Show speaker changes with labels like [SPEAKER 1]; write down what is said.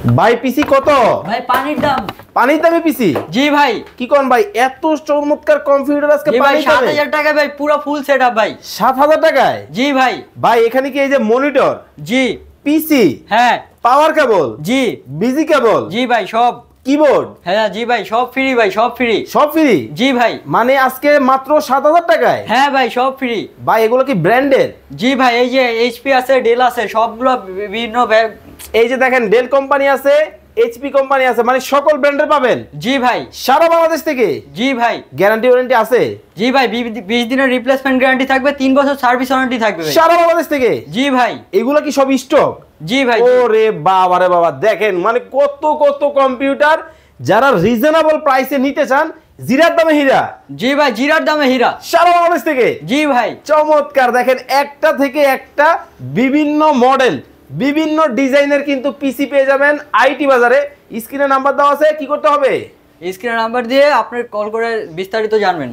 [SPEAKER 1] ভাই পিসি কত?
[SPEAKER 2] ভাই পানির দাম।
[SPEAKER 1] পানির দামে পিসি?
[SPEAKER 2] জি ভাই।
[SPEAKER 1] কি কোন ভাই, এত চমৎকার কম্পিউটার আজকে পানির দামে?
[SPEAKER 2] 7000 টাকা ভাই, পুরো ফুল সেটআপ ভাই।
[SPEAKER 1] 7000 টাকায়?
[SPEAKER 2] জি ভাই।
[SPEAKER 1] ভাই এখানে কি এই যে মনিটর?
[SPEAKER 2] জি।
[SPEAKER 1] পিসি?
[SPEAKER 2] হ্যাঁ।
[SPEAKER 1] পাওয়ার কেবল?
[SPEAKER 2] জি।
[SPEAKER 1] বিজি কেবল?
[SPEAKER 2] জি ভাই সব।
[SPEAKER 1] কিবোর্ড?
[SPEAKER 2] হ্যাঁ জি ভাই সব ফ্রি ভাই, সব ফ্রি।
[SPEAKER 1] সব ফ্রি?
[SPEAKER 2] জি ভাই।
[SPEAKER 1] মানে আজকে মাত্র 7000 টাকায়?
[SPEAKER 2] হ্যাঁ ভাই সব ফ্রি।
[SPEAKER 1] ভাই এগুলো কি ব্র্যান্ডের?
[SPEAKER 2] জি ভাই, এই যে এইচপি আছে, ডেল আছে, সবগুলো বিভিন্ন
[SPEAKER 1] এই যে দেখেন ডেল কোম্পানি আছে, এইচপি কোম্পানি আছে, মানে সকল ব্র্যান্ডের পাবেন?
[SPEAKER 2] জি ভাই।
[SPEAKER 1] সারা বাংলাদেশ থেকে?
[SPEAKER 2] জি ভাই।
[SPEAKER 1] গ্যারান্টি ওয়ারেন্টি আছে?
[SPEAKER 2] জি ভাই, 20 দিনের রিপ্লেসমেন্ট গ্যারান্টি থাকবে, 3 বছর সার্ভিস ওয়ারেন্টি থাকবে ভাই।
[SPEAKER 1] সারা বাংলাদেশ থেকে?
[SPEAKER 2] জি ভাই।
[SPEAKER 1] এগুলো কি সব স্টক?
[SPEAKER 2] জি ভাই।
[SPEAKER 1] ওরে বাবা রে বাবা, দেখেন মানে কত কত কম্পিউটার, যারা রিজনেবল প্রাইসে নিতে চান, জিরার দামে হীরা।
[SPEAKER 2] জি ভাই, জিরার দামে হীরা।
[SPEAKER 1] সারা বাংলাদেশ থেকে?
[SPEAKER 2] জি ভাই।
[SPEAKER 1] চমৎকার, দেখেন একটা থেকে একটা বিভিন্ন মডেল, বিভিন্ন ডিজাইনের কিন্তু পিসি পেয়ে যাবেন আইটি বাজারে। স্ক্রিনে নাম্বার দেওয়া আছে, কি করতে হবে?
[SPEAKER 2] স্ক্রিনে নাম্বার দিয়ে আপনি কল করে বিস্তারিত জানবেন।